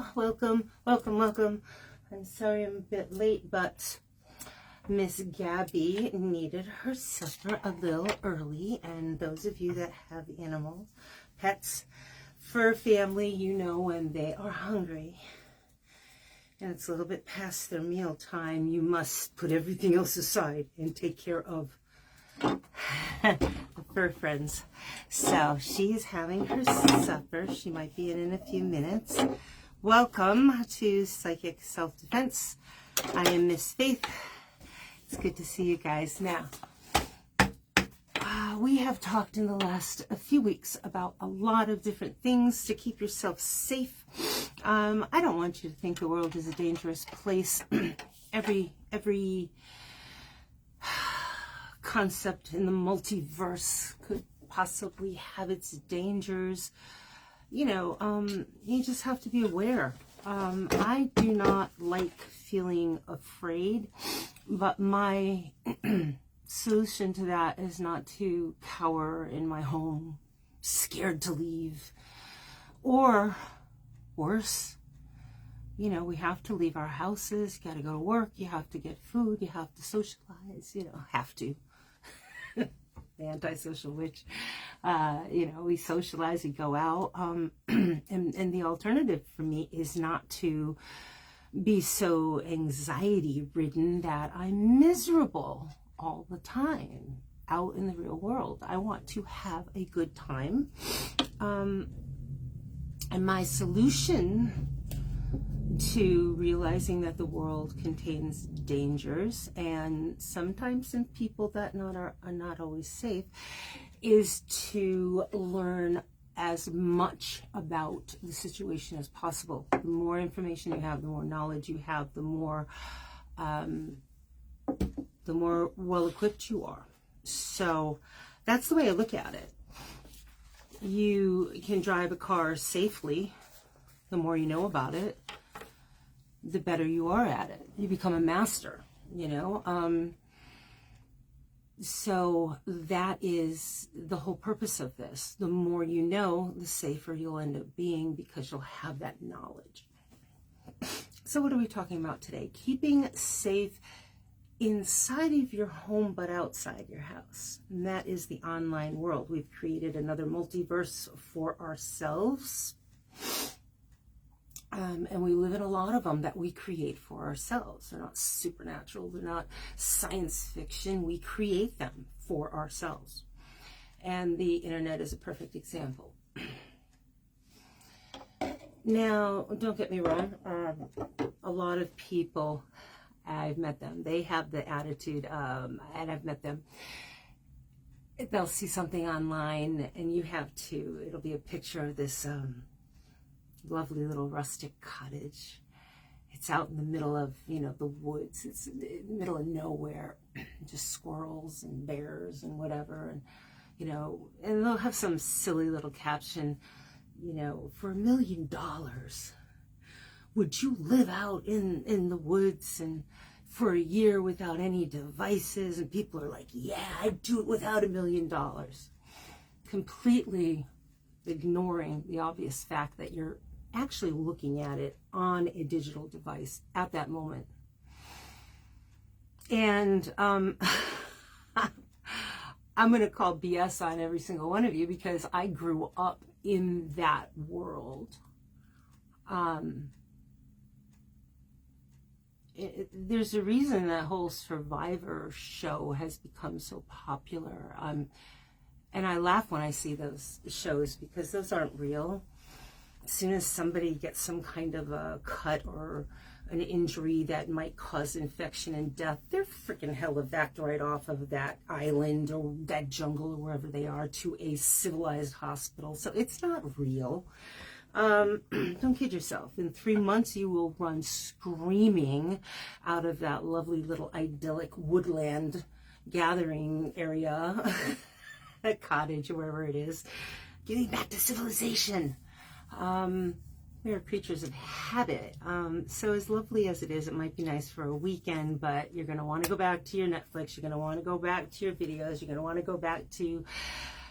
Oh, welcome, welcome, welcome. I'm sorry I'm a bit late, but Miss Gabby needed her supper a little early, and those of you that have animals, pets, fur family, you know when they are hungry and it's a little bit past their meal time, you must put everything else aside and take care of the fur friends. So she's having her supper. She might be in a few minutes. Welcome to Psych Self Defense. I am Miss Faith. It's good to see you guys. Now, we have talked in the last few weeks about a lot of different things to keep yourself safe. I don't want you to think the world is a dangerous place. Every concept in the multiverse could possibly have its dangers. You know, you just have to be aware. I do not like feeling afraid, but my solution to that is not to cower in my home, scared to leave, or worse, you know, we have to leave our houses, you got to go to work, you have to get food, you have to socialize, you know, have to. The antisocial witch, you know, we socialize, we go out, and the alternative for me is not to be so anxiety ridden that I'm miserable all the time out in the real world. I want to have a good time, and my solution to realizing that the world contains dangers and sometimes in people that are not always safe is to learn as much about the situation as possible. The more information you have, the more knowledge you have, the more well equipped you are. So that's the way I look at it. You can drive a car safely. The more you know about it, the better you are at it. You become a master, you know. So that is the whole purpose of this. The more you know, the safer you'll end up being because you'll have that knowledge. So what are we talking about today? Keeping safe inside of your home but outside your house. And that is the online world. We've created another multiverse for ourselves. And we live in a lot of them that we create for ourselves. They're not supernatural. They're not science fiction. We create them for ourselves. And the internet is a perfect example. Now, don't get me wrong. A lot of people, I've met them. They have the attitude, and I've met them. They'll see something online and you have to. It'll be a picture of this lovely little rustic cottage. It's out in the middle of, you know, the woods. It's in the middle of nowhere, just squirrels and bears and whatever. And, you know, and they'll have some silly little caption, you know, for $1 million, would you live out in the woods and for a year without any devices? And people are like, yeah, I'd do it without $1 million. Completely ignoring the obvious fact that you're actually looking at it on a digital device at that moment. And I'm going to call BS on every single one of you because I grew up in that world. There's a reason that whole Survivor show has become so popular. And I laugh when I see those shows because those aren't real. As soon as somebody gets some kind of a cut or an injury that might cause infection and death, they're freaking hell-evac'd right off of that island or that jungle or wherever they are to a civilized hospital. So it's not real. Don't kid yourself. In 3 months, you will run screaming out of that lovely little idyllic woodland gathering area, a cottage or wherever it is, getting back to civilization. We are creatures of habit. So as lovely as it is, it might be nice for a weekend, but you're going to want to go back to your Netflix. You're going to want to go back to your videos. You're going to want to go back to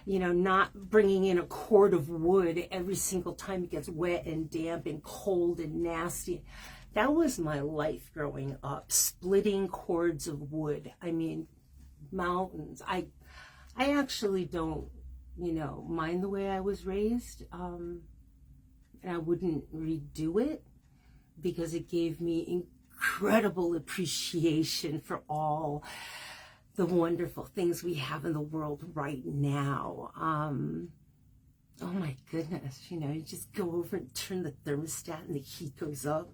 you know, not bringing in a cord of wood every single time it gets wet and damp and cold and nasty. That was my life growing up, splitting cords of wood. I mean, mountains. I actually don't, you know, mind the way I was raised, and I wouldn't redo it because it gave me incredible appreciation for all the wonderful things we have in the world right now. Oh my goodness, you know, you just go over and turn the thermostat and the heat goes up.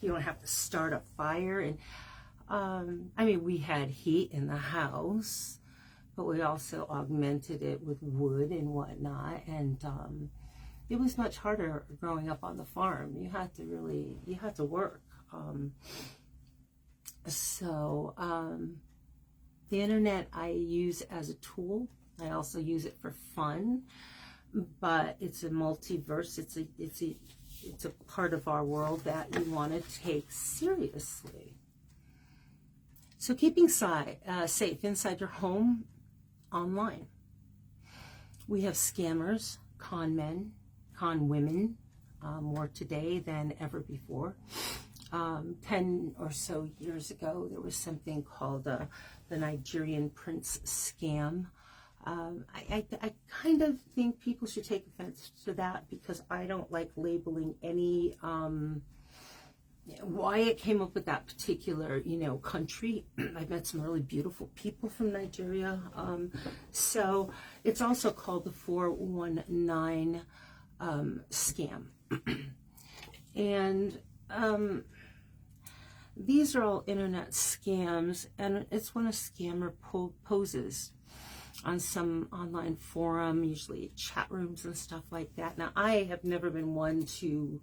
You don't have to start a fire. And I mean, we had heat in the house, but we also augmented it with wood and whatnot. And it was much harder growing up on the farm. You had to work. The internet I use as a tool. I also use it for fun, but it's a multiverse. It's a part of our world that you want to take seriously. So keeping safe inside your home, online. We have scammers, con men, con women, more today than ever before. 10 or so years ago, there was something called the Nigerian prince scam. I kind of think people should take offense to that because I don't like labeling any, why it came up with that particular, you know, country. I've met some really beautiful people from Nigeria. So it's also called the 419 scam. And these are all internet scams, and it's when a scammer poses on some online forum, usually chat rooms and stuff like that. Now, I have never been one to,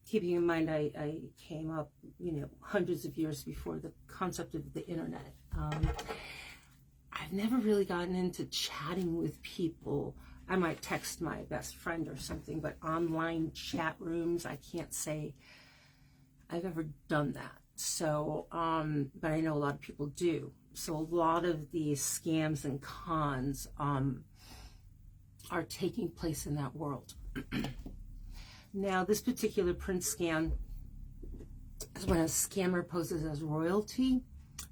keeping in mind I came up, you know, hundreds of years before the concept of the internet. I've never really gotten into chatting with people. I might text my best friend or something, but online chat rooms, I can't say I've ever done that. So, but I know a lot of people do. So a lot of these scams and cons are taking place in that world. Now, this particular prince scam is when a scammer poses as royalty,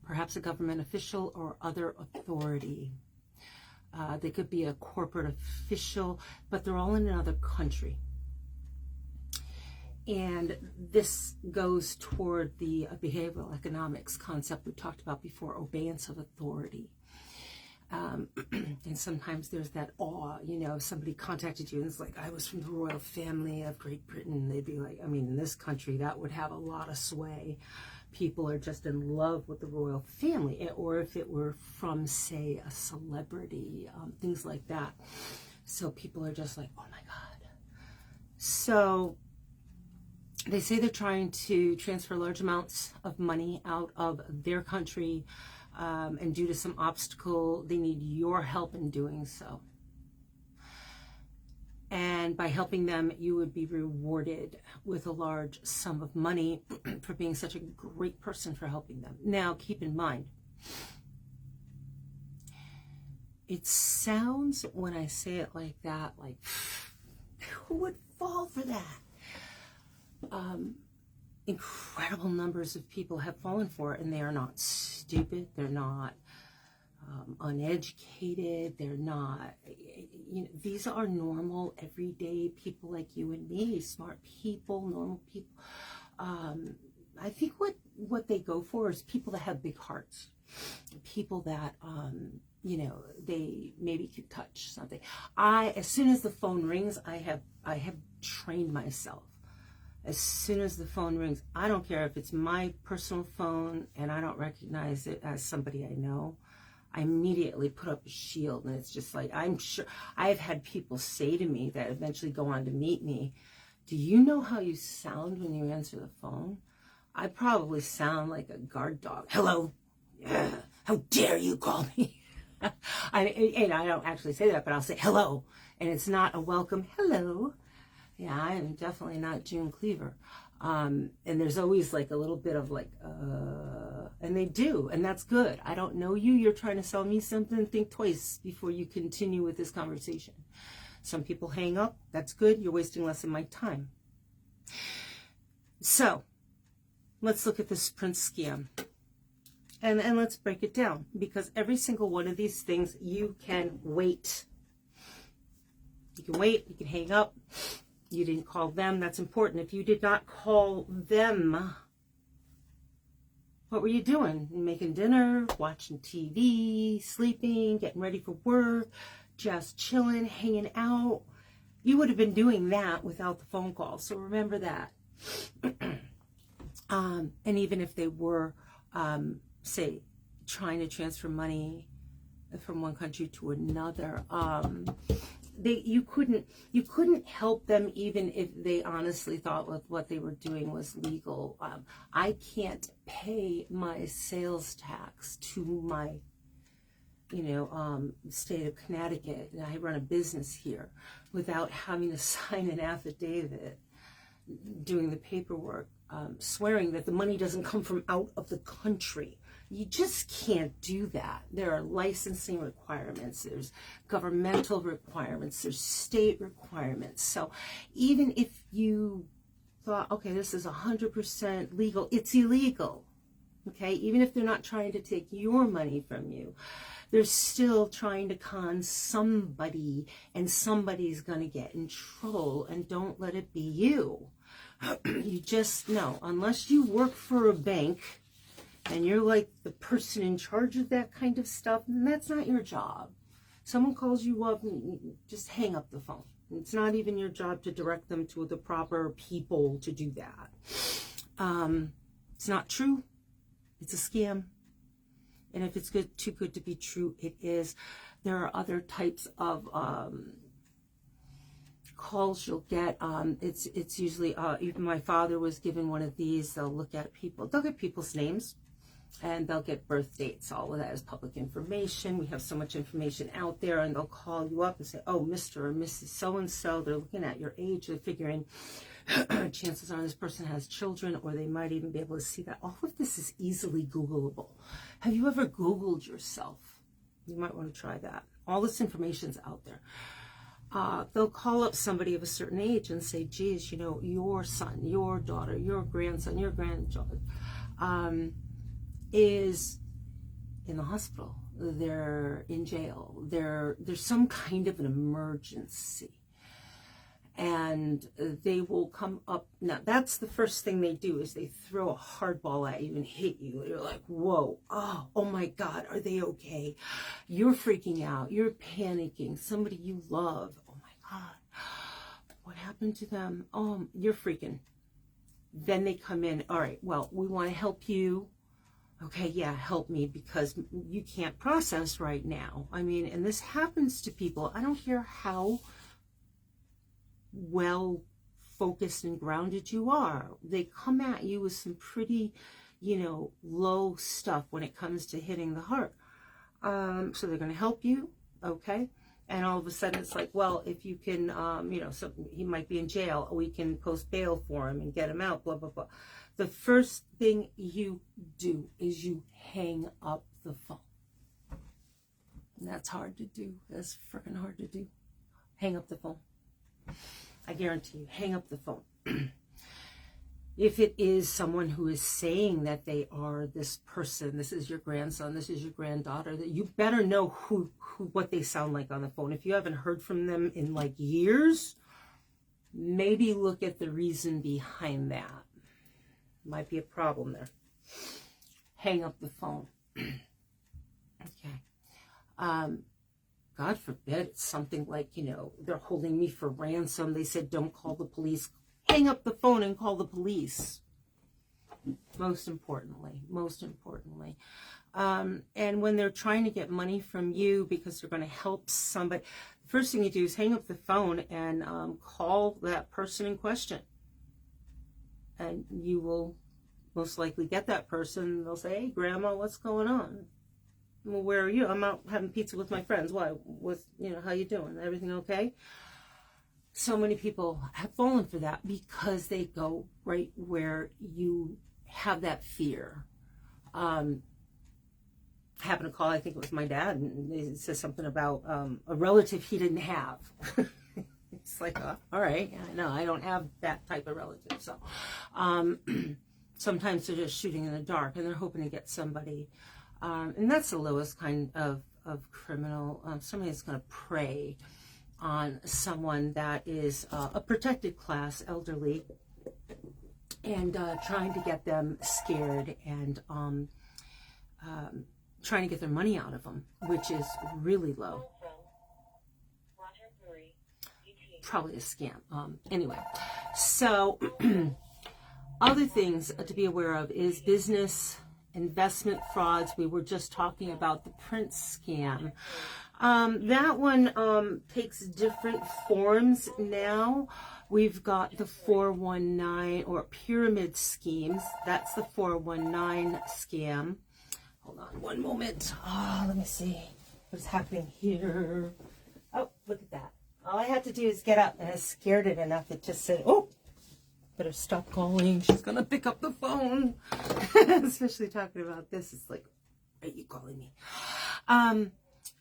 perhaps a government official or other authority. They could be a corporate official, but they're all in another country. And this goes toward the behavioral economics concept we talked about before, obedience of authority. And sometimes there's that awe, you know, if somebody contacted you and it's like, I was from the royal family of Great Britain, they'd be like, I mean, in this country, that would have a lot of sway. People are just in love with the royal family. Or if it were from, say, a celebrity, things like that. So people are just like, oh my God. So they say they're trying to transfer large amounts of money out of their country, and due to some obstacle, they need your help in doing so. And by helping them, you would be rewarded with a large sum of money for being such a great person for helping them. Now, keep in mind, it sounds, when I say it like that, like, who would fall for that? Incredible numbers of people have fallen for it, and they are not stupid. They're not uneducated. They're not, you know, these are normal, everyday people like you and me, smart people, normal people. I think what they go for is people that have big hearts, people that, you know, they maybe could touch something. As soon as the phone rings, I have trained myself. As soon as the phone rings, I don't care if it's my personal phone and I don't recognize it as somebody I know, I immediately put up a shield. And it's just like, I'm sure, I've had people say to me that eventually go on to meet me, do you know how you sound when you answer the phone? I probably sound like a guard dog. Hello? Yeah. How dare you call me? I don't actually say that, but I'll say hello. And it's not a welcome hello. Yeah, I am definitely not June Cleaver. And there's always like a little bit of like, and they do, and that's good. I don't know you. You're trying to sell me something. Think twice before you continue with this conversation. Some people hang up. That's good. You're wasting less of my time. So let's look at this Prince scam. And let's break it down, because every single one of these things, you can wait. You can wait. You can hang up. You didn't call them. That's important. If you did not call them, what were you doing? Making dinner, watching TV, sleeping, getting ready for work, just chilling, hanging out. You would have been doing that without the phone call. So remember that. And even if they were, say, trying to transfer money from one country to another, you couldn't help them even if they honestly thought what they were doing was legal. I can't pay my sales tax to my state of Connecticut, and I run a business here, without having to sign an affidavit, doing the paperwork, swearing that the money doesn't come from out of the country. You just can't do that. There are licensing requirements, there's governmental requirements, there's state requirements. So even if you thought, okay, this is 100% legal, it's illegal. Okay, even if they're not trying to take your money from you, they're still trying to con somebody, and somebody's going to get in trouble, and don't let it be you. You just know, unless you work for a bank and you're like the person in charge of that kind of stuff, then that's not your job. Someone calls you up, and just hang up the phone. It's not even your job to direct them to the proper people to do that. It's not true. It's a scam. And if it's too good to be true, it is. There are other types of calls you'll get. It's usually, even my father was given one of these. They'll look at people. They'll get people's names, and they'll get birth dates. All of that is public information. We have so much information out there, and they'll call you up and say, oh, Mr. or Mrs. So-and-so. They're looking at your age. They're figuring chances are this person has children, or they might even be able to see that. All of this is easily Googleable. Have you ever Googled yourself? You might want to try that. All this information's out there. They'll call up somebody of a certain age and say, geez, your son, your daughter, your grandson, your grandchild is in the hospital. They're in jail. There's some kind of an emergency. And they will come up. Now, that's the first thing they do, is they throw a hardball at you and hit you. You're like, whoa, oh my God, are they okay? You're freaking out. You're panicking. Somebody you love. Oh my God, what happened to them? Oh, you're freaking. Then they come in. All right, well, we want to help you. Okay, yeah, help me, because you can't process right now. I mean, and this happens to people. I don't care how well focused and grounded you are. They come at you with some pretty, low stuff when it comes to hitting the heart. So they're going to help you, okay? And all of a sudden it's like, well, if you can, so he might be in jail, we can post bail for him and get him out, blah, blah, blah. The first thing you do is you hang up the phone. And that's hard to do. That's freaking hard to do. Hang up the phone. I guarantee you, hang up the phone. If it is someone who is saying that they are this person, this is your grandson, this is your granddaughter, that you better know what they sound like on the phone. If you haven't heard from them in like years, maybe look at the reason behind that. Might be a problem there. Hang up the phone. Okay. God forbid it's something like, they're holding me for ransom. They said, don't call the police. Hang up the phone and call the police. Most importantly. And when they're trying to get money from you because they're going to help somebody, the first thing you do is hang up the phone and call that person in question. And you will most likely get that person. They'll say, hey, Grandma, what's going on? Well, where are you? I'm out having pizza with my friends. Why? How you doing? Everything okay? so many people have fallen for that because they go right where you have that fear. Happened to call, I think it was my dad, and it says something about a relative he didn't have. It's like, all right, no, I don't have that type of relative. So sometimes they're just shooting in the dark, and they're hoping to get somebody. And that's the lowest kind of criminal. Somebody that's going to prey on someone that is a protected class, elderly, and trying to get them scared and trying to get their money out of them, which is really low. Probably a scam. Anyway, so other things to be aware of is business investment frauds. We were just talking about the Prince scam. That one takes different forms now. We've got the 419 or pyramid schemes. That's the 419 scam. Hold on one moment. Oh, let me see what's happening here. Oh, look at that. All I had to do is get up, and I scared it enough. It just said, oh, better stop calling. She's going to pick up the phone. Especially talking about this. It's like, are you calling me?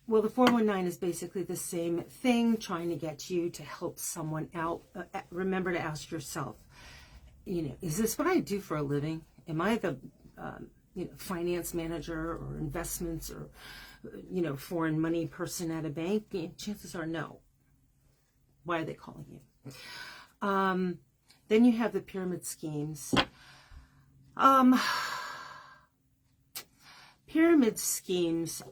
Well, the 419 is basically the same thing, trying to get you to help someone out. Remember to ask yourself, is this what I do for a living? Am I the finance manager or investments or, foreign money person at a bank? Chances are no. Why are they calling you? Then you have the pyramid schemes. Pyramid schemes,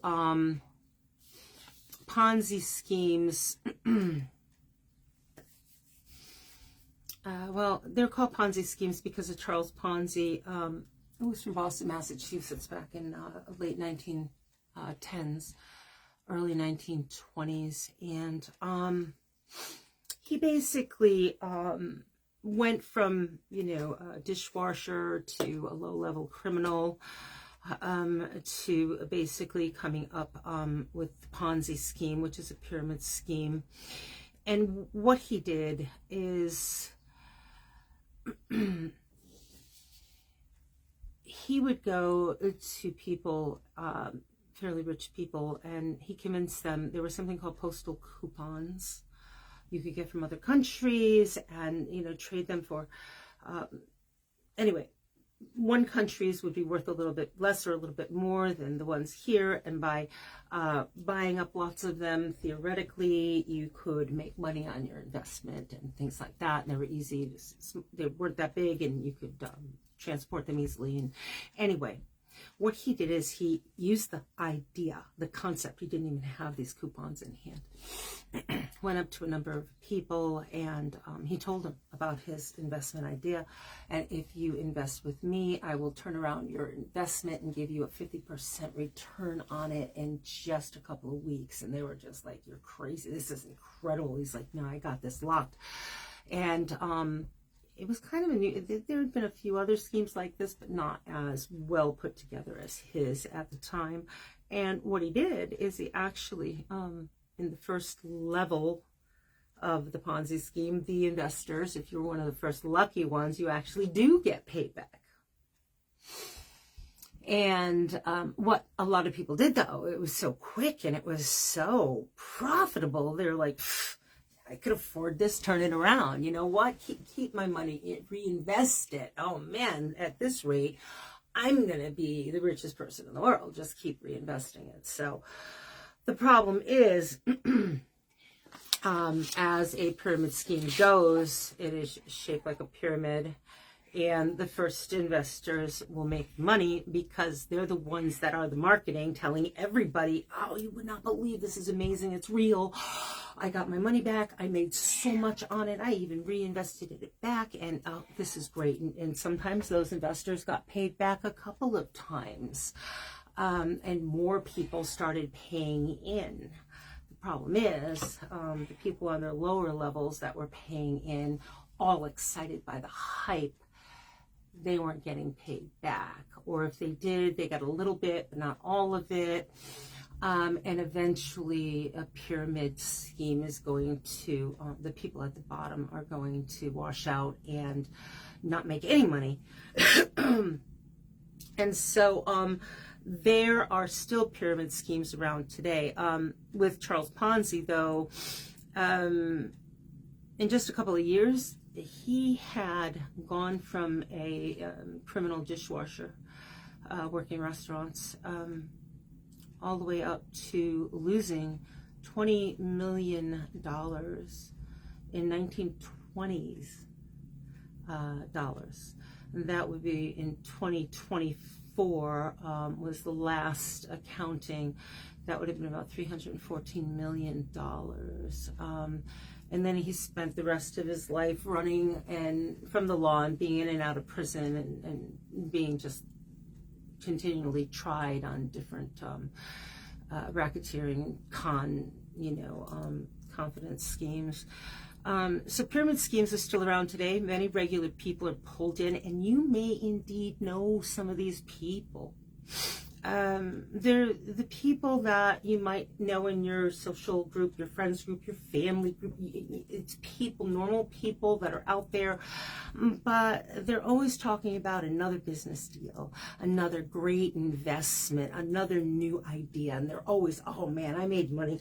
Ponzi schemes. Well, they're called Ponzi schemes because of Charles Ponzi. It was from Boston, Massachusetts, back in late 1910s, early 1920s, and he basically went from a dishwasher to a low-level criminal to basically coming up with the Ponzi scheme, which is a pyramid scheme. And what he did is he would go to people, fairly rich people, and he convinced them there was something called postal coupons you could get from other countries and, trade them for, anyway, one country's would be worth a little bit less or a little bit more than the ones here. And by buying up lots of them, theoretically, you could make money on your investment and things like that. And they were easy. They weren't that big, and you could transport them easily. And anyway, what he did is he used the idea, the concept. He didn't even have these coupons in hand. Went up to a number of people, and he told them about his investment idea. And if you invest with me, I will turn around your investment and give you a 50% return on it in just a couple of weeks. And they were just like, you're crazy. This is incredible. He's like, no, I got this locked. And it was kind of there had been a few other schemes like this, but not as well put together as his at the time. And what he did is he actually, in the first level of the Ponzi scheme, the investors, if you're one of the first lucky ones, you actually do get paid back. And what a lot of people did, though, it was so quick and it was so profitable. They're like, I could afford this, turn it around. You know what? Keep my money, reinvest it. Oh man, at this rate, I'm going to be the richest person in the world. Just keep reinvesting it. So the problem is, as a pyramid scheme goes, it is shaped like a pyramid. And the first investors will make money because they're the ones that are the marketing, telling everybody, oh, you would not believe this is amazing. It's real. I got my money back. I made so much on it. I even reinvested it back. And oh, this is great. And sometimes those investors got paid back a couple of times. And more people started paying in. The problem is the people on their lower levels that were paying in, all excited by the hype, they weren't getting paid back. Or if they did, they got a little bit, but not all of it. And eventually a pyramid scheme is going to, the people at the bottom are going to wash out and not make any money. And so there are still pyramid schemes around today. With Charles Ponzi, though, in just a couple of years, he had gone from a criminal dishwasher working restaurants all the way up to losing $20 million in 1920s dollars. And that would be in 2024 was the last accounting. That would have been about $314 million. And then he spent the rest of his life running and from the law and being in and out of prison and being just continually tried on different racketeering, confidence schemes. So pyramid schemes are still around today. Many regular people are pulled in, and you may indeed know some of these people. They're the people that you might know in your social group, your friends group, your family group. It's people, normal people that are out there, but they're always talking about another business deal, another great investment, another new idea. And they're always, oh man, I made money.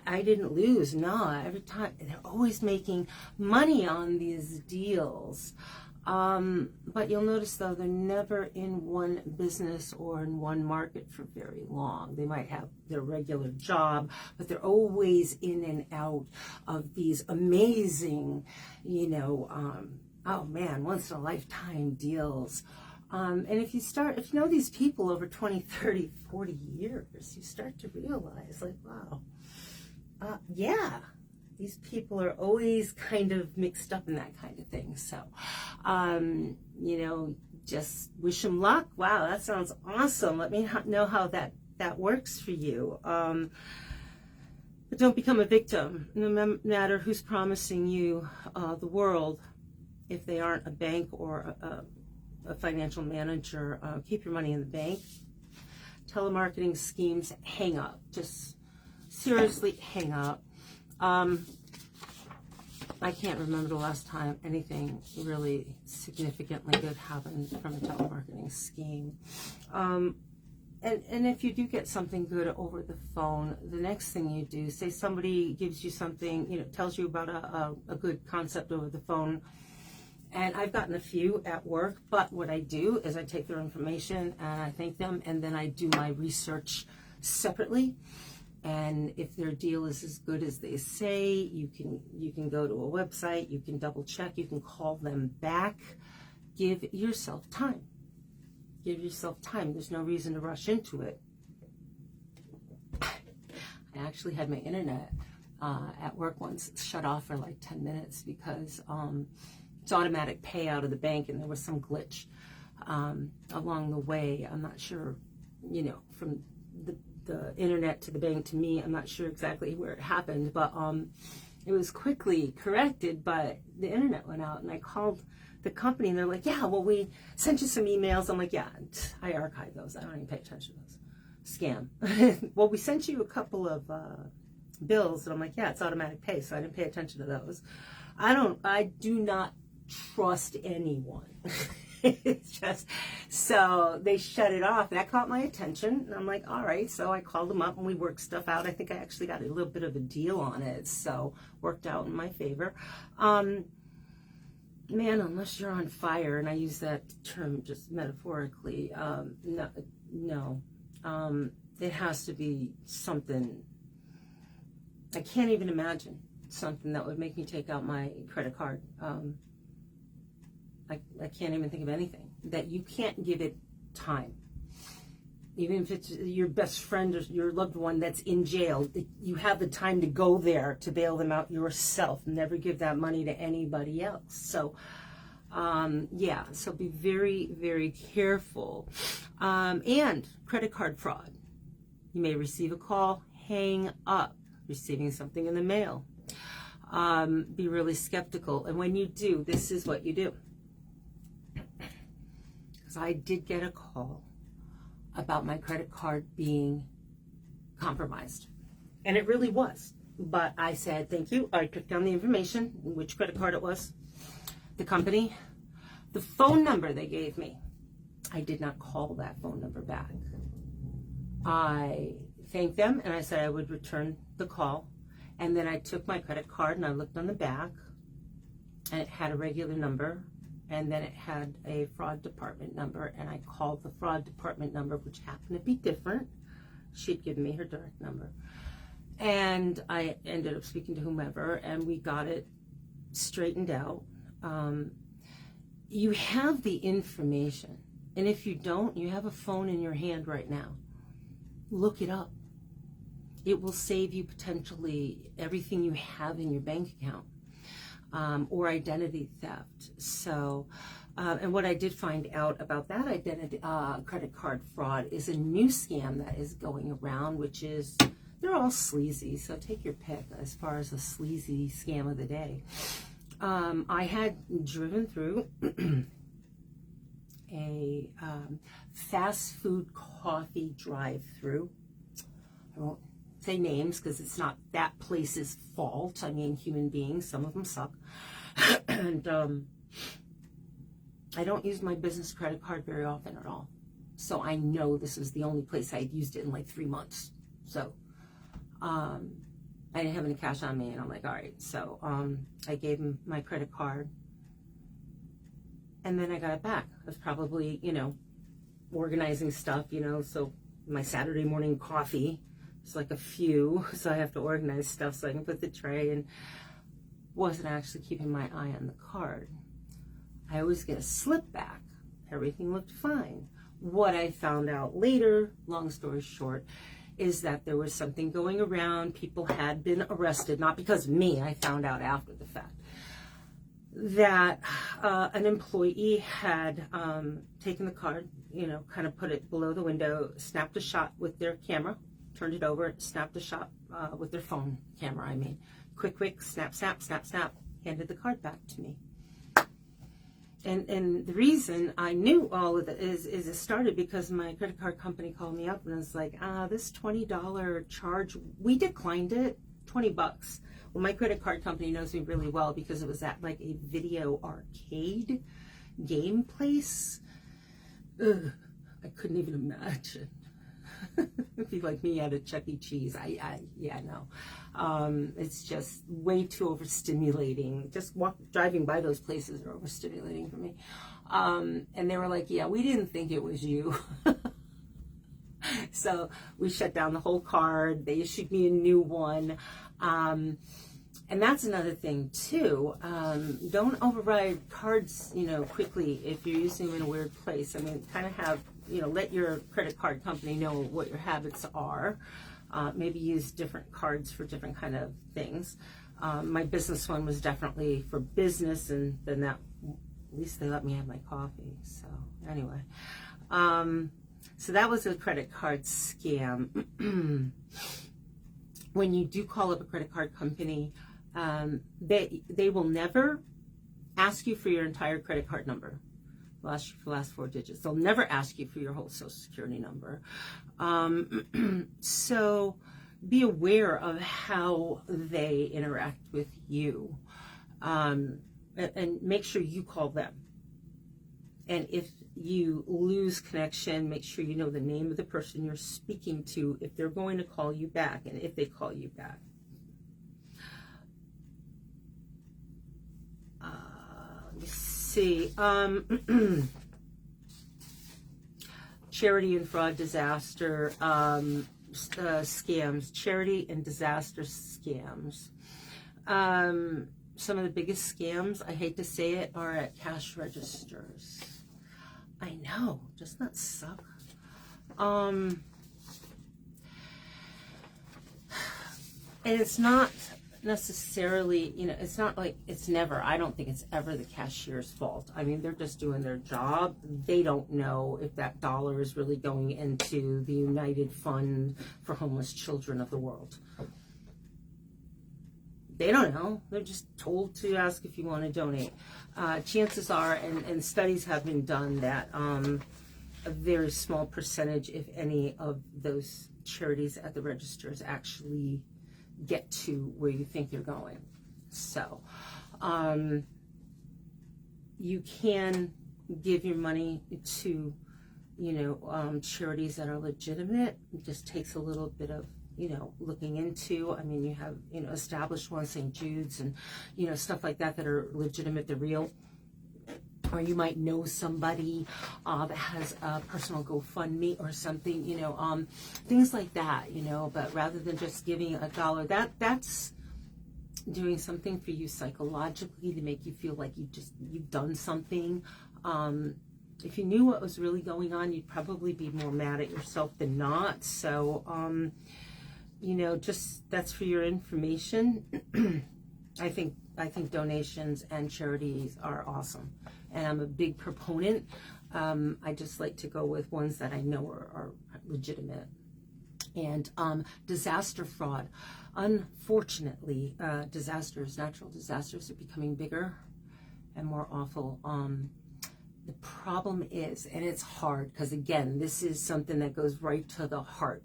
I didn't lose. No, every time they're always making money on these deals. But you'll notice, though, they're never in one business or in one market for very long. They might have their regular job, but they're always in and out of these amazing, oh man, once in a lifetime deals. And if you know these people over 20, 30, 40 years, you start to realize, like, wow, yeah. These people are always kind of mixed up in that kind of thing. So, just wish them luck. Wow, that sounds awesome. Let me know how that works for you. But don't become a victim. No matter who's promising you the world, if they aren't a bank or a financial manager, keep your money in the bank. Telemarketing schemes, hang up. Just seriously hang up. I can't remember the last time anything really significantly good happened from a telemarketing scheme. And if you do get something good over the phone, the next thing you do, say somebody gives you something, tells you about a good concept over the phone. And I've gotten a few at work, but what I do is I take their information and I thank them, and then I do my research separately. And if their deal is as good as they say, you can go to a website, you can double check, you can call them back. Give yourself time. Give yourself time. There's no reason to rush into it. I actually had my internet at work once shut off for like 10 minutes because it's automatic payout of the bank, and there was some glitch along the way. I'm not sure, from the internet to the bank to me, I'm not sure exactly where it happened, but it was quickly corrected, but the internet went out, and I called the company, and they're like, yeah, well, we sent you some emails. I'm like, yeah, I archive those. I don't even pay attention to those. Scam. Well, we sent you a couple of bills, and I'm like, yeah, it's automatic pay, so I didn't pay attention to those. I do not trust anyone. It's just, so they shut it off. That caught my attention, and I'm like, all right. So I called them up, and we worked stuff out. I think I actually got a little bit of a deal on it, so worked out in my favor. Man, unless you're on fire, and I use that term just metaphorically, no. It has to be something, I can't even imagine something that would make me take out my credit card. I can't even think of anything that you can't give it time. Even if it's your best friend or your loved one that's in jail, you have the time to go there to bail them out yourself. Never give that money to anybody else. So, so be very, very careful. And credit card fraud. You may receive a call, hang up, receiving something in the mail. Be really skeptical. And when you do, this is what you do. Because I did get a call about my credit card being compromised. And it really was. But I said, thank you. I took down the information, which credit card it was, the company, the phone number they gave me. I did not call that phone number back. I thanked them and I said I would return the call. And then I took my credit card and I looked on the back and it had a regular number and then it had a fraud department number, and I called the fraud department number, which happened to be different. She'd given me her direct number. And I ended up speaking to whomever and we got it straightened out. You have the information. And if you don't, you have a phone in your hand right now. Look it up. It will save you potentially everything you have in your bank account, or identity theft. So, and what I did find out about that identity credit card fraud is a new scam that is going around, which is, they're all sleazy. So take your pick as far as a sleazy scam of the day. I had driven through a fast food coffee drive-through. I won't say names because it's not that place's fault. I mean, human beings, some of them suck. And I don't use my business credit card very often at all. So I know this was the only place I'd used it in like 3 months. So I didn't have any cash on me, and I'm like, all right. So I gave him my credit card, and then I got it back. I was probably, organizing stuff, so my Saturday morning coffee is like a few, so I have to organize stuff so I can put the tray, and wasn't actually keeping my eye on the card. I always get a slip back. Everything looked fine. What I found out later, long story short, is that there was something going around. People had been arrested, not because of me, I found out after the fact, that an employee had taken the card, kind of put it below the window, snapped a shot with their camera, turned it over, snapped a shot with their phone camera, quick, snap, snap, snap, snap, handed the card back to me. And the reason I knew all of it is it started because my credit card company called me up and was like, this $20 charge, we declined it, $20. Well, my credit card company knows me really well because it was at like a video arcade game place. Ugh, I couldn't even imagine. It'd be like me at a Chuck E. Cheese. No. It's just way too overstimulating. Just driving by those places are overstimulating for me. And they were like, yeah, we didn't think it was you. So we shut down the whole card. They issued me a new one. And that's another thing too. Don't override cards, quickly if you're using them in a weird place. Kind of have, let your credit card company know what your habits are. Maybe use different cards for different kind of things. My business one was definitely for business, and then that, at least they let me have my coffee. So anyway, so that was a credit card scam. When you do call up a credit card company, they will never ask you for your entire credit card number. They'll ask you for the last 4 digits. They'll never ask you for your whole social security number. So be aware of how they interact with you, and make sure you call them. And if you lose connection, make sure you know the name of the person you're speaking to if they're going to call you back, and if they call you back. Let me see. Charity and fraud disaster scams. Charity and disaster scams. Some of the biggest scams, I hate to say it, are at cash registers. I know, doesn't that suck? And it's not necessarily, it's not like, I don't think it's ever the cashier's fault. They're just doing their job. They don't know if that dollar is really going into the United Fund for Homeless Children of the World. They don't know. They're just told to ask if you want to donate. Chances are, and studies have been done, that a very small percentage, if any, of those charities at the registers actually get to where you think you're going. So you can give your money to, charities that are legitimate. It just takes a little bit of, looking into. I mean, you have, established ones, St. Jude's and, stuff like that are legitimate, they're real. Or you might know somebody that has a personal GoFundMe or something, things like that, but rather than just giving $1, that's doing something for you psychologically to make you feel like you've done something. If you knew what was really going on, you'd probably be more mad at yourself than not. So, just that's for your information. I think donations and charities are awesome, and I'm a big proponent. I just like to go with ones that I know are legitimate. And disaster fraud. Unfortunately, natural disasters are becoming bigger and more awful. The problem is, and it's hard because, again, this is something that goes right to the heart.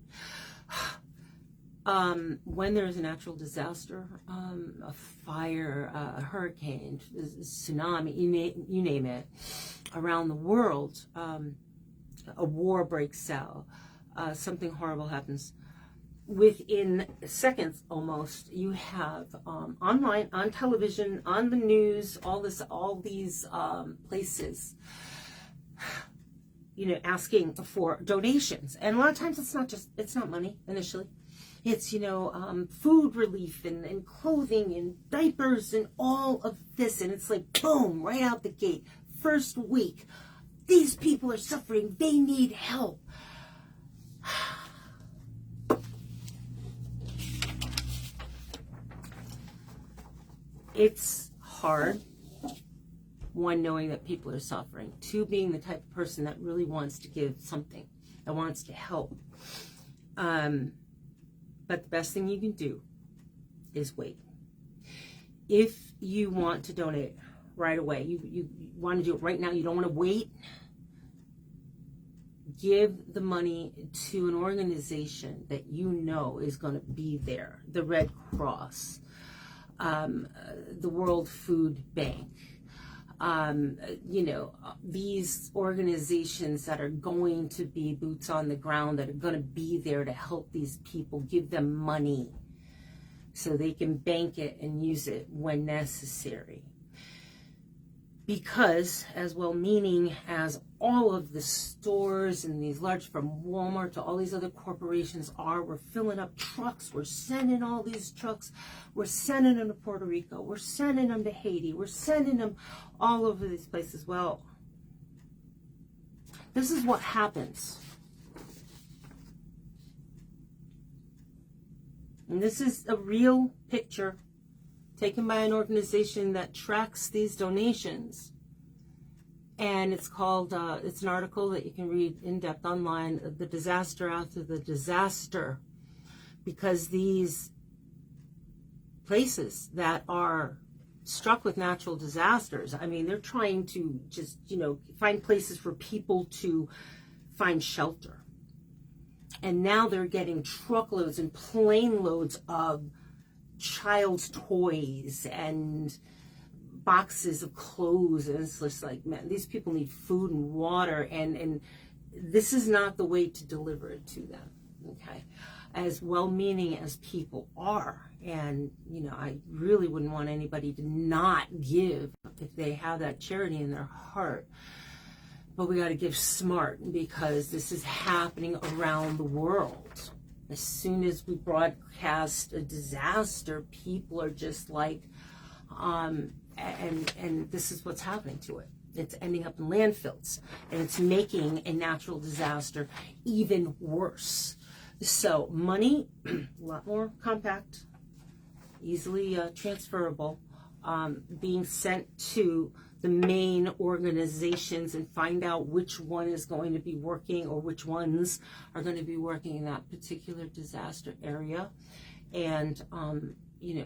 When there's a natural disaster, a fire, a hurricane, a tsunami, you name it, around the world, a war breaks out, something horrible happens. Within seconds, almost, you have online, on television, on the news, all these places, asking for donations. And a lot of times it's not money initially. It's, food relief and clothing and diapers and all of this. And it's like, boom, right out the gate. First week, these people are suffering. They need help. It's hard, one, knowing that people are suffering, two, being the type of person that really wants to give something, that wants to help. But the best thing you can do is wait. If you want to donate right away, you want to do it right now, you don't want to wait, give the money to an organization that you know is going to be there. The Red Cross, the World Food Bank, these organizations that are going to be boots on the ground, that are going to be there to help these people, give them money so they can bank it and use it when necessary. Because, as well-meaning as all of the stores and these large, from Walmart to all these other corporations are, we're filling up trucks, we're sending all these trucks, we're sending them to Puerto Rico, we're sending them to Haiti, we're sending them all over these places. Well, this is what happens. And this is a real picture taken by an organization that tracks these donations. And it's called, it's an article that you can read in depth online, The Disaster After the Disaster. Because these places that are struck with natural disasters, I mean, they're trying to just, find places for people to find shelter. And now they're getting truckloads and plane loads of child's toys and boxes of clothes, and it's just like, man, these people need food and water, and this is not the way to deliver it to them. Okay, as well-meaning as people are, and I really wouldn't want anybody to not give if they have that charity in their heart, but we got to give smart, because this is happening around the world. As soon as we broadcast a disaster, people are just like, and this is what's happening to it. It's ending up in landfills, and it's making a natural disaster even worse. So money, a lot more compact, easily transferable, being sent to the main organizations, and find out which one is going to be working, or which ones are going to be working in that particular disaster area. And,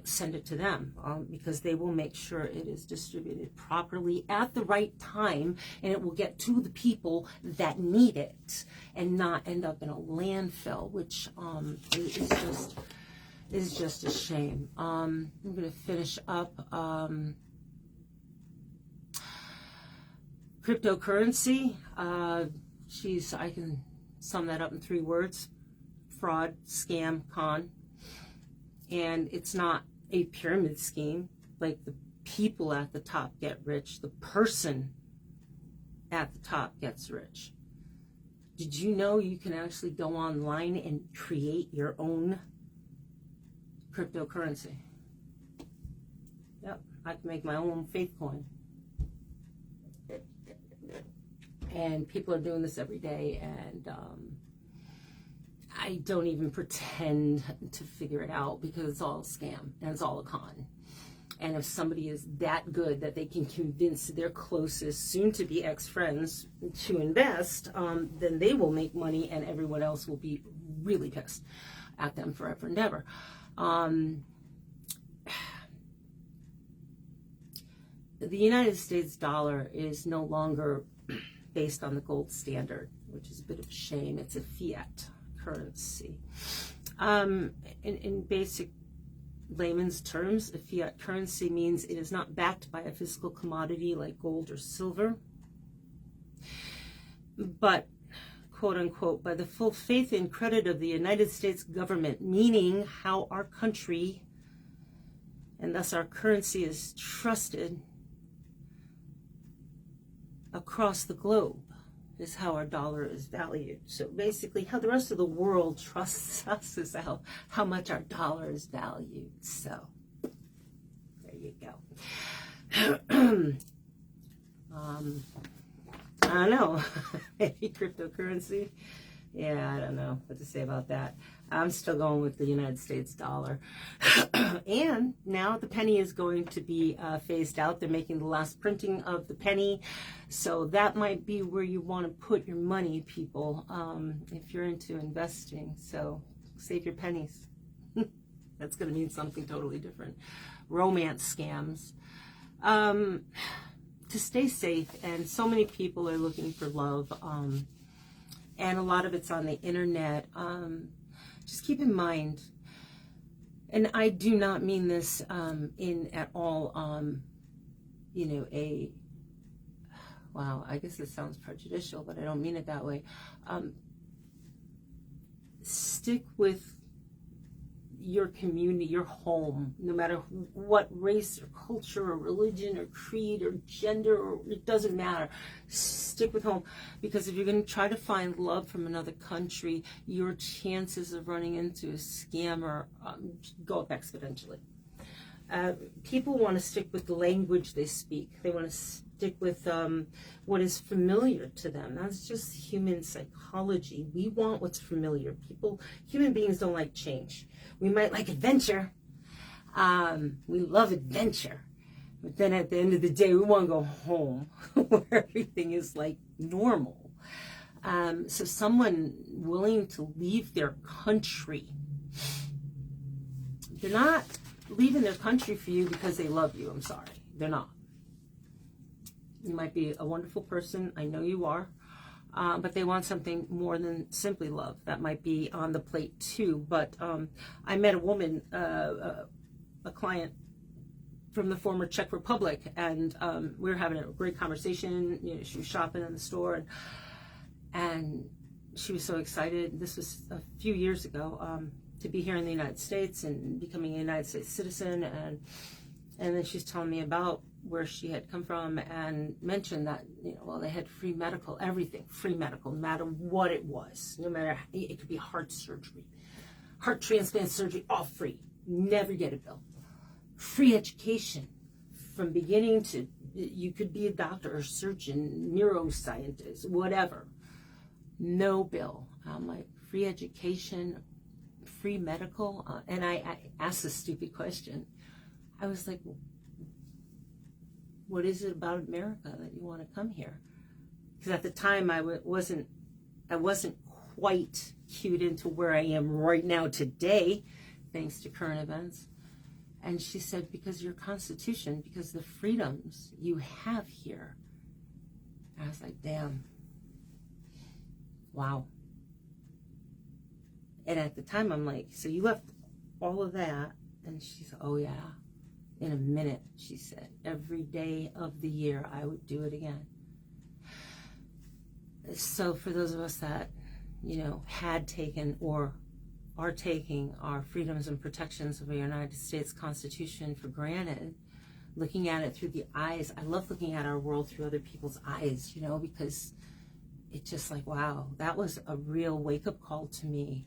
send it to them, because they will make sure it is distributed properly at the right time, and it will get to the people that need it and not end up in a landfill, which is just a shame. I'm going to finish up. Cryptocurrency. I can sum that up in 3 words: fraud, scam, con. And it's not a pyramid scheme. Like, the people at the top get rich, the person at the top gets rich. Did you know you can actually go online and create your own cryptocurrency? Yep, I can make my own faith coin. And people are doing this every day, and I don't even pretend to figure it out, because it's all a scam and it's all a con. And if somebody is that good that they can convince their closest, soon-to-be ex-friends to invest, then they will make money, and everyone else will be really pissed at them forever and ever. The United States dollar is no longer based on the gold standard, which is a bit of a shame. It's a fiat currency. In basic layman's terms, a fiat currency means it is not backed by a physical commodity like gold or silver, but, quote unquote, by the full faith and credit of the United States government, meaning how our country, and thus our currency, is trusted across the globe, is how our dollar is valued. So basically, how the rest of the world trusts us is how much our dollar is valued. So there you go. I don't know. Maybe cryptocurrency. Yeah, I don't know what to say about that. I'm still going with the United States dollar. And now the penny is going to be phased out. They're making the last printing of the penny. So that might be where you want to put your money, people, if you're into investing. So save your pennies. That's going to mean something totally different. Romance scams. To stay safe, and so many people are looking for love. And a lot of it's on the internet. Just keep in mind, and I do not mean this in at all, wow, I guess this sounds prejudicial, but I don't mean it that way. Stick with your community, your home, no matter what race or culture or religion or creed or gender, or it doesn't matter. Stick with home, because if you're going to try to find love from another country, your chances of running into a scammer go up exponentially. People want to stick with the language they speak. They want to stick with what is familiar to them. That's just human psychology. We want what's familiar. Human beings don't like change. We might like adventure. We love adventure. But then at the end of the day, we want to go home where everything is like normal. So someone willing to leave their country, they're not leaving their country for you because they love you. I'm sorry. They're not. You might be a wonderful person. I know you are. But they want something more than simply love. That might be on the plate too. But I met a woman, a client from the former Czech Republic, and we were having a great conversation. She was shopping in the store, and she was so excited. This was a few years ago, to be here in the United States and becoming a United States citizen. And then she's telling me about where she had come from, and mentioned that, they had free medical, everything, free medical, no matter what it was, no matter, it could be heart surgery, heart transplant surgery, all free, never get a bill. Free education from beginning to, you could be a doctor or surgeon, neuroscientist, whatever, no bill. I'm like, free education, free medical, and I asked a stupid question. I was like, what is it about America that you want to come here? Because at the time I wasn't quite cued into where I am right now today, thanks to current events. And she said, because your Constitution, because the freedoms you have here. I was like, damn. Wow. And at the time, I'm like, so you left all of that? And she said, oh yeah. In a minute, she said, every day of the year, I would do it again. So for those of us that, you know, had taken or are taking our freedoms and protections of the United States Constitution for granted, looking at it through the eyes, I love looking at our world through other people's eyes, you know, because it's just like, wow, that was a real wake-up call to me,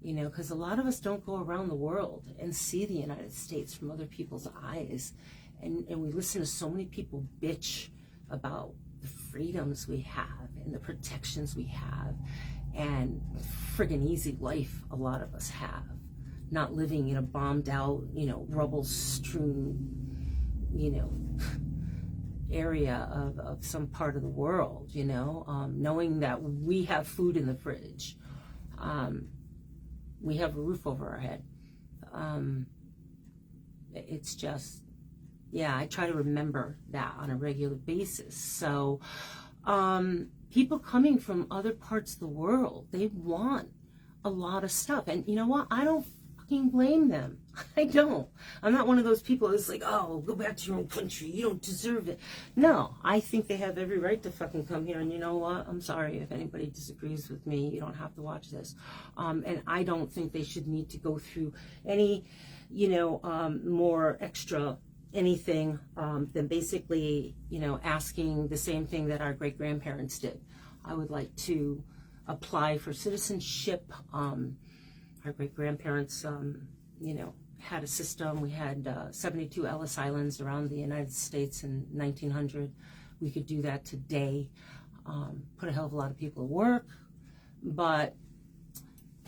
you know, because a lot of us don't go around the world and see the United States from other people's eyes, and we listen to so many people bitch about the freedoms we have and the protections we have, and friggin' easy life a lot of us have, not living in a bombed out, you know, rubble strewn, you know, area of some part of the world, you know, knowing that we have food in the fridge, we have a roof over our head. It's just, yeah, I try to remember that on a regular basis. So people coming from other parts of the world, they want a lot of stuff. And you know what? I don't fucking blame them. I don't. I'm not one of those people that's like, oh, go back to your own country. You don't deserve it. No, I think they have every right to fucking come here. And you know what? I'm sorry if anybody disagrees with me. You don't have to watch this. And I don't think they should need to go through any, you know, more extra anything than basically, you know, asking the same thing that our great-grandparents did. I would like to apply for citizenship. Our great-grandparents, you know, had a system. We had 72 Ellis Islands around the United States in 1900. We could do that today. Put a hell of a lot of people to work. But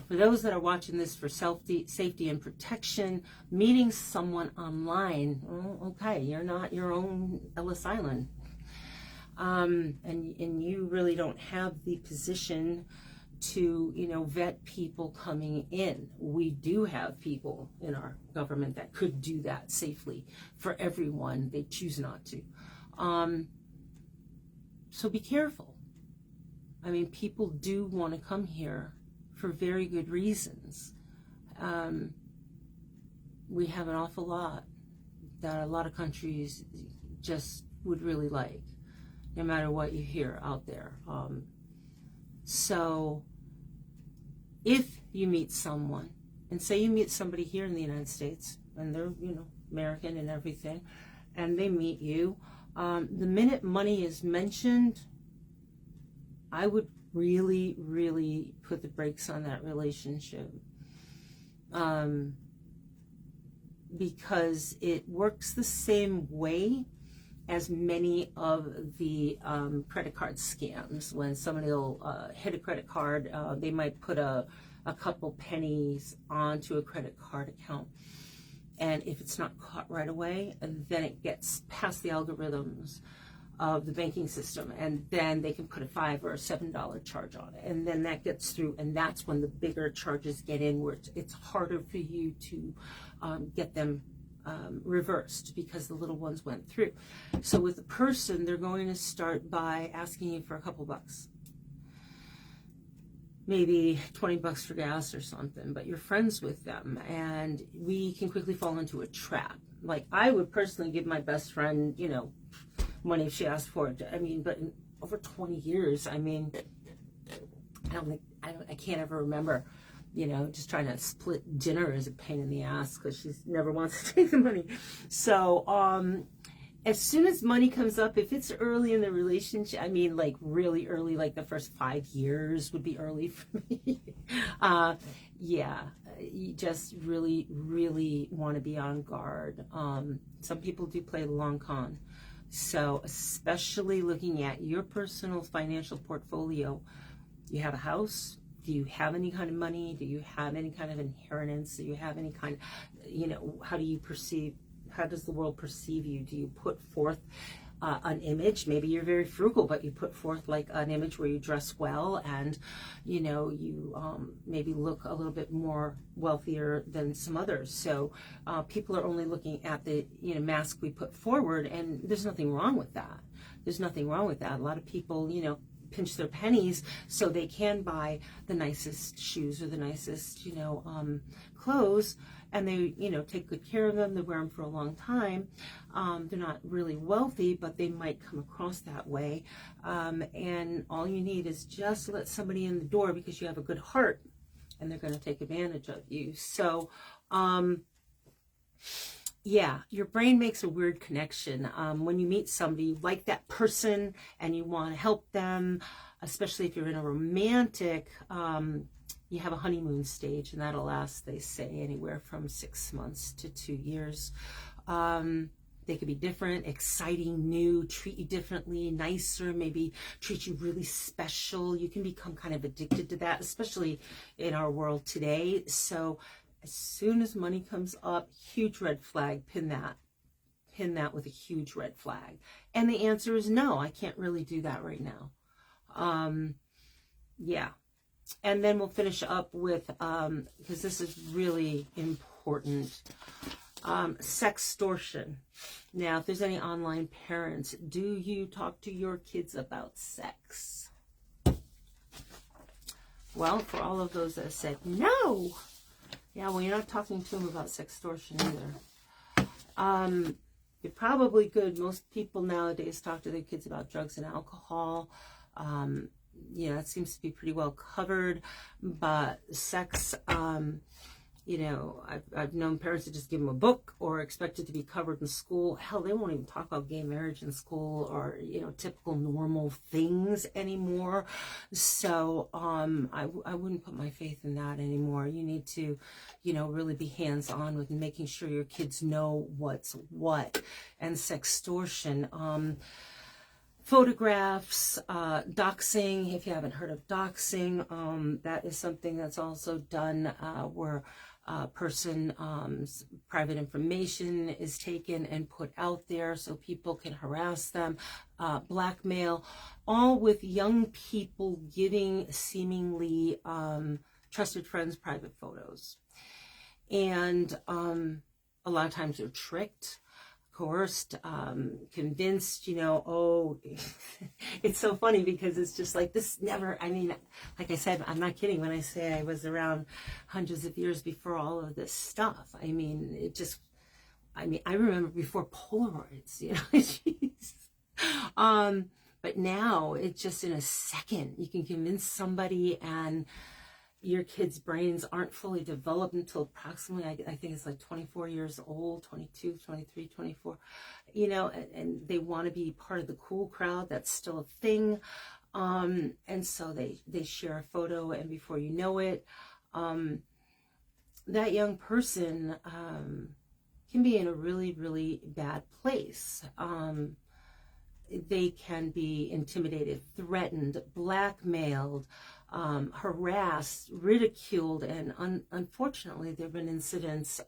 for those that are watching this for safety and protection, meeting someone online, oh, okay, you're not your own Ellis Island. And you really don't have the position to, you know, vet people coming in. We do have people in our government that could do that safely for everyone. They choose not to. So be careful. I mean, people do want to come here for very good reasons. We have an awful lot that a lot of countries just would really like, no matter what you hear out there. So if you meet someone, and say you meet somebody here in the United States, and they're, you know, American and everything, and they meet you, the minute money is mentioned, I would really, really put the brakes on that relationship. Because it works the same way as many of the credit card scams. When somebody will hit a credit card, they might put a couple pennies onto a credit card account. And if it's not caught right away, then it gets past the algorithms of the banking system, and then they can put a $5 or a $7 charge on it, and then that gets through, and that's when the bigger charges get in, where it's harder for you to get them reversed because the little ones went through. So with a person, they're going to start by asking you for a couple bucks, maybe 20 bucks for gas or something, but you're friends with them, and we can quickly fall into a trap. Like, I would personally give my best friend, you know, money if she asked for it. I mean, but in over 20 years, I mean, I can't ever remember, you know, just trying to split dinner is a pain in the ass because she never wants to take the money. So as soon as money comes up, if it's early in the relationship, I mean, like really early, like the first 5 years would be early for me. Yeah, you just really, really want to be on guard. Some people do play the long con. So especially looking at your personal financial portfolio, you have a house, do you have any kind of money? Do you have any kind of inheritance? Do you have any kind of, you know, how does the world perceive you? Do you put forth an image. Maybe you're very frugal, but you put forth like an image where you dress well, and you know, you maybe look a little bit more wealthier than some others. So people are only looking at the, you know, mask we put forward, and there's nothing wrong with that. There's nothing wrong with that. A lot of people, you know, pinch their pennies so they can buy the nicest shoes or the nicest, you know, clothes, and they, you know, take good care of them. They wear them for a long time. They're not really wealthy, but they might come across that way. And all you need is just let somebody in the door because you have a good heart, and they're going to take advantage of you. So, yeah, your brain makes a weird connection. When you meet somebody, you like that person and you want to help them, especially if you're in a romantic, you have a honeymoon stage, and that'll last, they say, anywhere from 6 months to 2 years. They could be different, exciting, new, treat you differently, nicer, maybe treat you really special. You can become kind of addicted to that, especially in our world today. So as soon as money comes up, huge red flag, pin that with a huge red flag. And the answer is no, I can't really do that right now. Yeah. And then we'll finish up with, because this is really important, sextortion. Now, if there's any online parents, do you talk to your kids about sex? Well, for all of those that said no, yeah, well, you're not talking to them about sextortion either. You're probably good. Most people nowadays talk to their kids about drugs and alcohol. You know, it seems to be pretty well covered, but sex, you know, I've known parents to just give them a book or expect it to be covered in school. Hell, they won't even talk about gay marriage in school or, you know, typical normal things anymore. So I wouldn't put my faith in that anymore. You need to, you know, really be hands-on with making sure your kids know what's what. And sextortion, photographs, doxing. If you haven't heard of doxing, that is something that's also done where a person's private information is taken and put out there so people can harass them, blackmail, all with young people giving seemingly trusted friends private photos. And a lot of times they're tricked, coerced, convinced, you know. Oh, it's so funny because it's just like this never, I mean, like I said, I'm not kidding when I say I was around hundreds of years before all of this stuff. I mean, it just, I mean, I remember before Polaroids, you know. Jeez. But now it's just in a second, you can convince somebody, and your kids' brains aren't fully developed until approximately, I think it's like 24 years old, 22, 23, 24, you know, and they want to be part of the cool crowd. That's still a thing. And so they share a photo, and before you know it, that young person can be in a really, really bad place. They can be intimidated, threatened, blackmailed, harassed, ridiculed, and unfortunately there have been incidents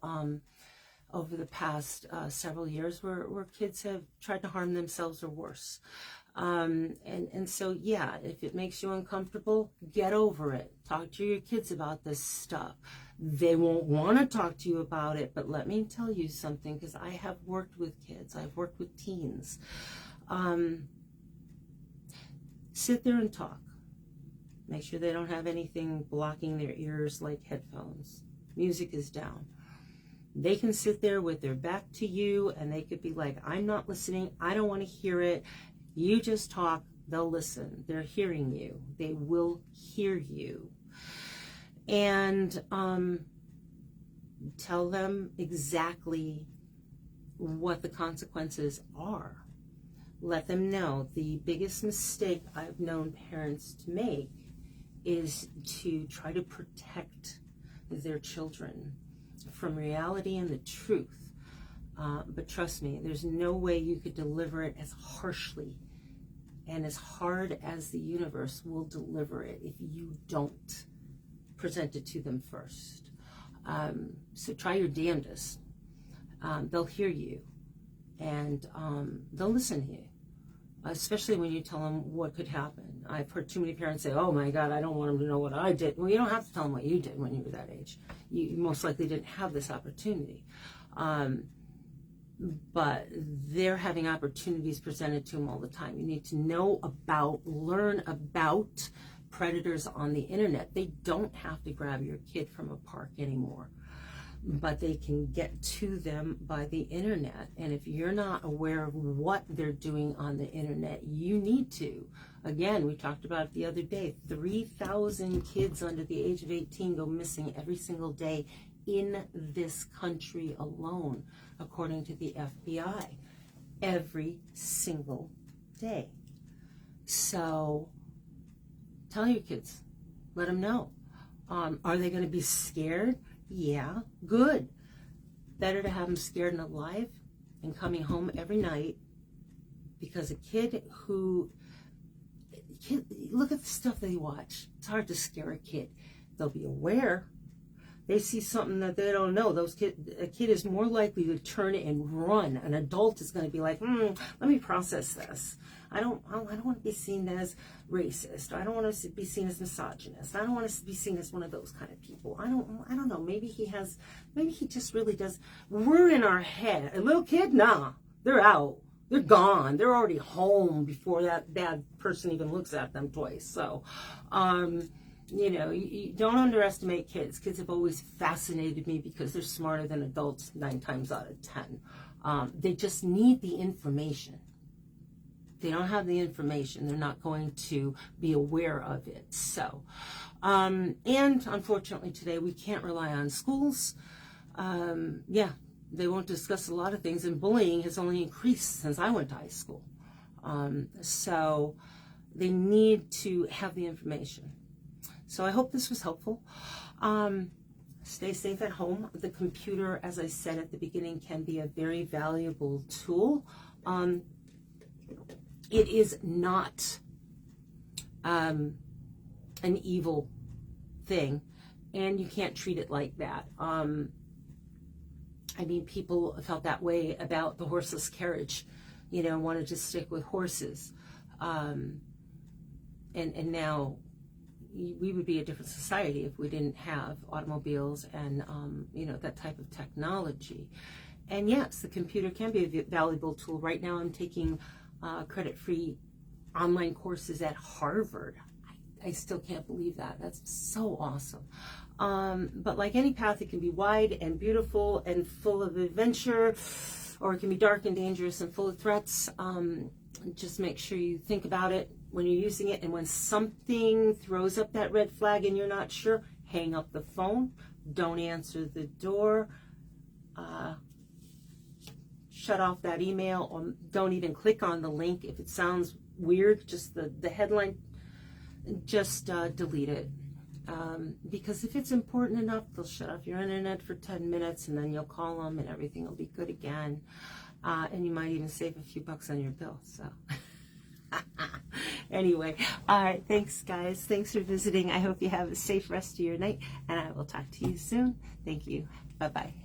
over the past several years where kids have tried to harm themselves or worse. And so, yeah, if it makes you uncomfortable, get over it. Talk to your kids about this stuff. They won't want to talk to you about it, but let me tell you something, because I have worked with kids. I've worked with teens. Sit there and talk. Make sure they don't have anything blocking their ears like headphones. Music is down. They can sit there with their back to you, and they could be like, I'm not listening. I don't want to hear it. You just talk. They'll listen. They're hearing you. They will hear you. And tell them exactly what the consequences are. Let them know. The biggest mistake I've known parents to make is to try to protect their children from reality and the truth. But trust me, there's no way you could deliver it as harshly and as hard as the universe will deliver it if you don't present it to them first. So try your damnedest. They'll hear you, and they'll listen to you. especially when you tell them what could happen. I've heard too many parents say, oh my God, I don't want them to know what I did. Well, you don't have to tell them what you did when you were that age. You most likely didn't have this opportunity. But they're having opportunities presented to them all the time. You need to learn about predators on the internet. They don't have to grab your kid from a park anymore, but they can get to them by the internet. And if you're not aware of what they're doing on the internet, you need to. Again, we talked about it the other day, 3,000 kids under the age of 18 go missing every single day in this country alone, according to the FBI. Every single day. So tell your kids, let them know. Are they going to be scared? Yeah, good. Better to have them scared and alive and coming home every night, because look at the stuff they watch. It's hard to scare a kid. They'll be aware. They see something that they don't know. A kid is more likely to turn and run. An adult is going to be like, let me process this. I don't want to be seen as racist. I don't want to be seen as misogynist. I don't want to be seen as one of those kind of people. I don't know. Maybe he just really does. We're in our head. A little kid, nah, they're out. They're gone. They're already home before that bad person even looks at them twice. So, you don't underestimate kids. Kids have always fascinated me because they're smarter than adults 9 times out of 10. They just need the information. They don't have the information, they're not going to be aware of it. So, and unfortunately today we can't rely on schools. They won't discuss a lot of things, and bullying has only increased since I went to high school. So they need to have the information. So I hope this was helpful. Stay safe at home. The computer, as I said at the beginning, can be a very valuable tool. It is not an evil thing, and you can't treat it like that. People felt that way about the horseless carriage, wanted to stick with horses. And now we would be a different society if we didn't have automobiles and, that type of technology. And yes, the computer can be a valuable tool. Right now I'm taking credit-free online courses at Harvard. I still can't believe that. That's so awesome. But like any path, it can be wide and beautiful and full of adventure, or it can be dark and dangerous and full of threats. Just make sure you think about it when you're using it, and when something throws up that red flag and you're not sure, hang up the phone, don't answer the door, shut off that email, or don't even click on the link. If it sounds weird, just the headline, just delete it. Because if it's important enough, they'll shut off your internet for 10 minutes and then you'll call them and everything will be good again. And you might even save a few bucks on your bill. So anyway, all right, thanks guys. Thanks for visiting. I hope you have a safe rest of your night, and I will talk to you soon. Thank you. Bye-bye.